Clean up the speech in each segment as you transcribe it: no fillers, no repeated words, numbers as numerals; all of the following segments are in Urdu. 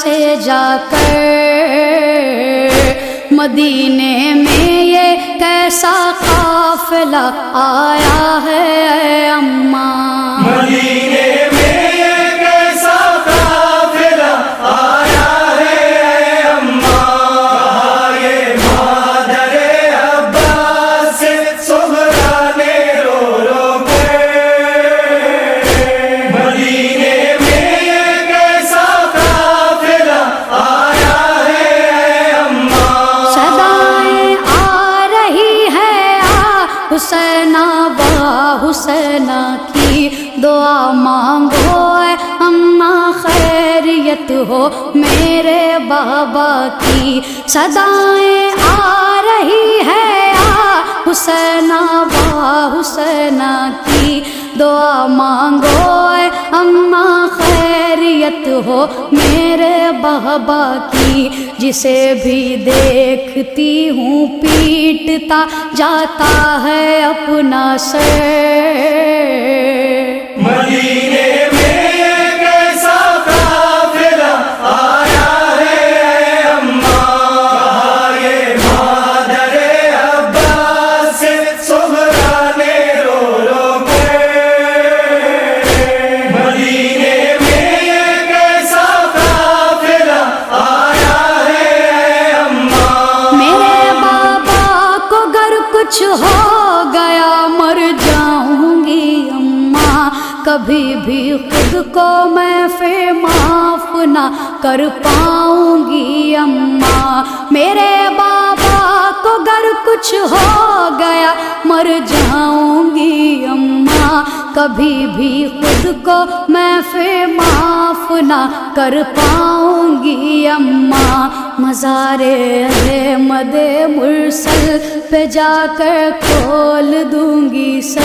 سے جا کر مدینے میں یہ کیسا قافلہ آیا ہے اے اماں، مدینے میں یہ کیسا قافلہ آیا ہے اے اماں، کہا یہ مادر عباس سے سہرا نے رو رو کے، مدینے میں یہ کیسا قافلہ آیا ہے اے اماں، صدائیں آ رہی ہے حسینہ با حسینہ کی دعا مانگو اے اماں، خیریت ہو میرے بابا کی، صدائیں آ رہی ہے حسینہ با حسینہ کی دعا مانگو اے اماں، خیریت ہو میرے بابا کی، جسے بھی دیکھتی ہوں پیٹتا جاتا ہے اپنا سر، مدینے میں یہ کیسا قافلہ آیا ہے اے اماں، کہا یہ مادر عباس سے سہرا نے رو رو کے، مدینے میں یہ کیسا قافلہ آیا ہے اے اماں، میرے بابا کو گر کچھ ہو گیا مر جاؤں گی اماں، کبھی بھی خود کو میں معاف نہ کر پاؤں گی اماں، میرے بابا کو گر کچھ ہو گیا مر جاؤں گی اماں، کبھی بھی خود کو میں معاف نہ کر پاؤں گی اماں، مزار احمد مرسل پہ جا کر کھول دوں گی سر،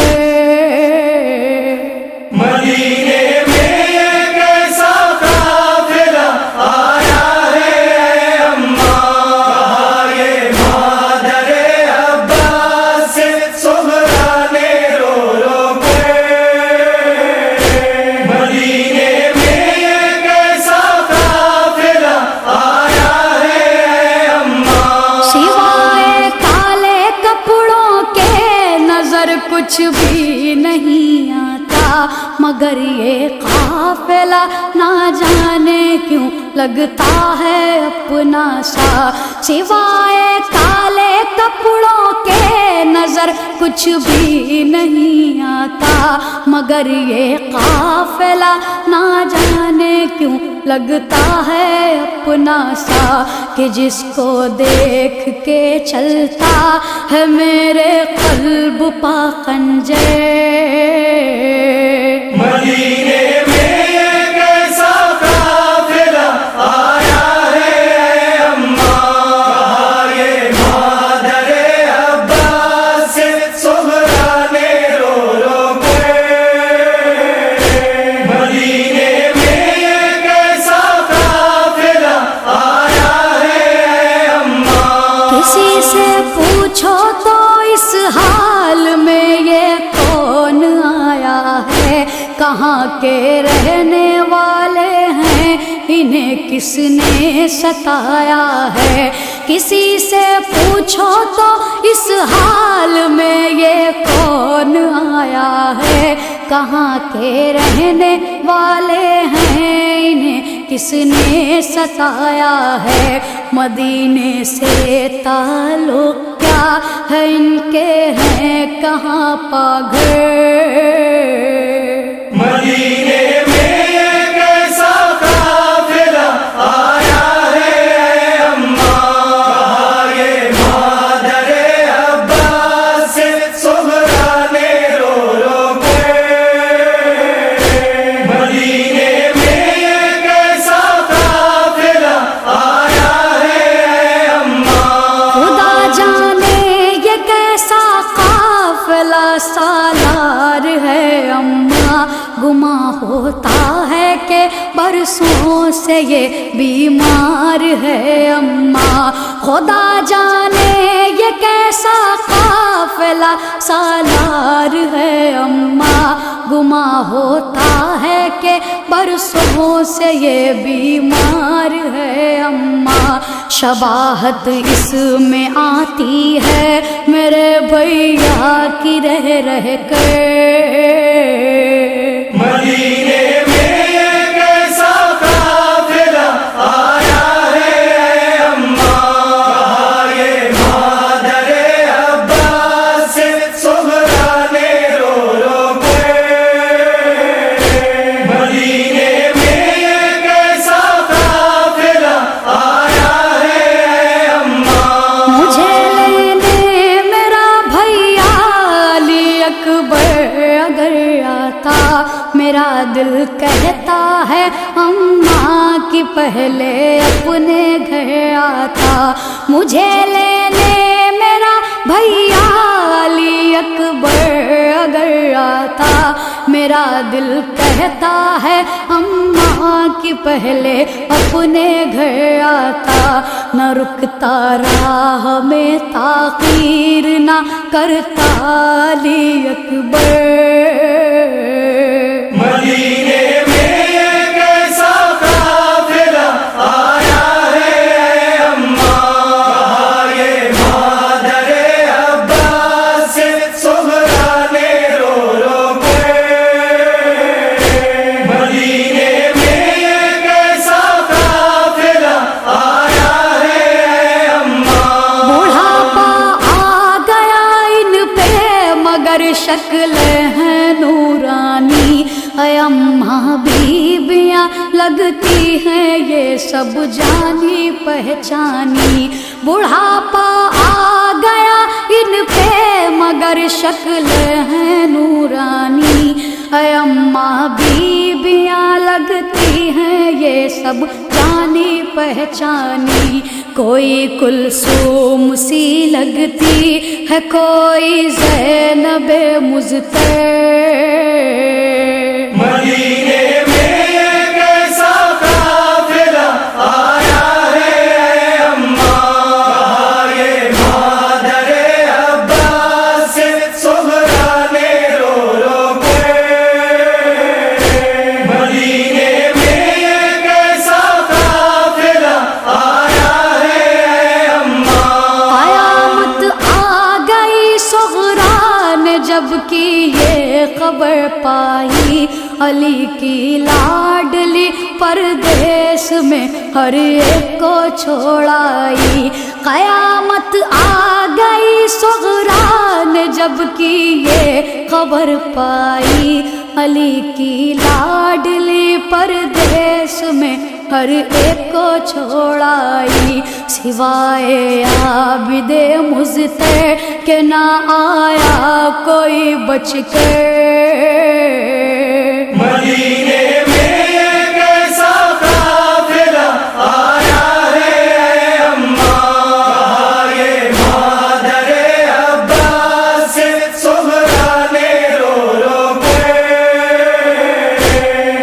مدینے میں یہ کیسا قافلہ آیا ہے اے اماں، کہا یہ مادر عباس سے سہرا نے رو رو کے، مدینے میں یہ کیسا قافلہ آیا ہے اے اماں، سوائے کالے کپڑوں کے نظر کچھ بھی نہیں آتا، مگر یہ قافلہ نہ جانے کیوں لگتا ہے اپنا سا، سوائے کالے کپڑوں کے نظر کچھ بھی نہیں آتا، مگر یہ قافلہ نہ جانے کیوں لگتا ہے اپنا سا، کہ جس کو دیکھ کے چلتا ہے میرے قلب پا خنجر، مدینے میں یہ کیسا قافلہ آیا ہے اے اماں، کہا یہ مادر عباس سے سہرا نے رو رو کے، مدینے میں یہ کیسا قافلہ آیا ہے اے اماں، کسی سے پوچھو تو اس حال میں یہ کون آیا ہے، کہاں کے رہنے والے ہیں، انہیں کس نے ستایا ہے، کسی سے پوچھو تو اس حال میں یہ کون آیا ہے، کہاں کے رہنے والے ہیں، انہیں کس نے ستایا ہے، مدینے سے تعلق کیا ہے ان کے، ہیں کہاں پاگھر، مدینے میں یہ کیسا قافلہ آیا ہے اے اماں، کہا یہ مادر عباس سے سہرا نے رو رو کے، مدینے میں یہ کیسا قافلہ آیا ہے اے اماں، خدا جانے یہ کیسا قافلہ سالار ہے اماں، گماں ہوتا ہے کہ برسوں سے یہ بیمار ہے اماں، خدا جانے یہ کیسا قافلہ سالار ہے اماں، گماں ہوتا ہے کہ برسوں سے یہ بیمار شباہت اس میں آتی ہے میرے بھیا کی رہ رہ کر مدینے میں یہ کیسا قافلہ آیا ہے اے اماں، یہ مادر عباس سے صغرا نے رو رو کے مدینے میں یہ کیسا قافلہ آیا ہے اے اماں۔ مجھے لینے میرا بھیا علی اکبر اگر آتا، میرا دل کہتا ہے اماں کی پہلے اپنے گھر آتا۔ مجھے لینے میرا بھیا علی اکبر اگر آتا، میرا دل کہتا ہے اماں کی پہلے اپنے گھر آتا۔ نہ رکتا راہ میں تاخیر نہ کرتا علی اکبر۔ مدینے میں یہ کیسا قافلہ آیا ہے اے اماں، یہ مادر عباس سے صغرا نے رو رو کے مدینے میں یہ کیسا قافلہ آیا ہے اے اماں۔ بڑھاپا آ گیا ان پہ مگر شکل ہے نورانی، اے اماں بیبیاں لگتی ہیں یہ سب جانی پہچانی۔ بڑھاپا آ گیا ان پہ مگر شکل ہے نورانی، اے اماں بیبیاں لگتی ہیں یہ سب جانی پہچانی۔ کوئی کلثوم سی لگتی ہے، کوئی زینب مضطر۔ مدینے میں یہ کیسا قافلہ آیا ہے اے اماں، یہ مادر عباس سے صغرا نے رو رو کے مدینے میں یہ کیسا قافلہ آیا ہے اے اماں۔ قیامت آ گئی صغرا نے جب کی یہ خبر پائی، علی کی لاڈلی پردیس میں ہر ایک کو چھوڑائی۔ قیامت آ گئی صغرا نے جب کی یہ خبر پائی، علی کی لاڈلی پردیس میں ہر ایک کو چھوڑائی۔ سوائے عابد مضطر کہ نہ آیا کوئی بچ کر۔ مدینے میں یہ کیسا قافلہ آیا ہے اے اماں، یہ مادر عباس سے صغرا نے رو رو کے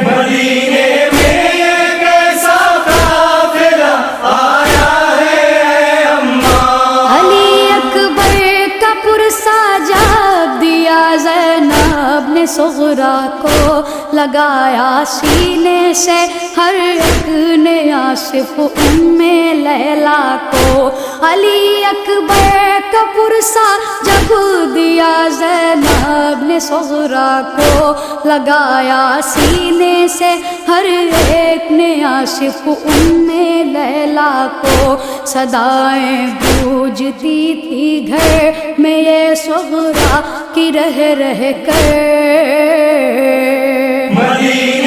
مدینے میں یہ کیسا قافلہ آیا ہے اے اماں۔ علی اکبر کا پرسا جب دیا زینب نے صغرا کو، لگایا سینے سے ہر ایک نے آصف ام لیلا کو۔ علی اکبر کا پرسا جب دیا زینب نے صغرا کو، لگایا سینے سے ہر ایک نے آصف ام لیلا کو۔ صدائیں گونجتی تھی گھر میں یہ صغرا کی رہ رہ کر۔ مدینے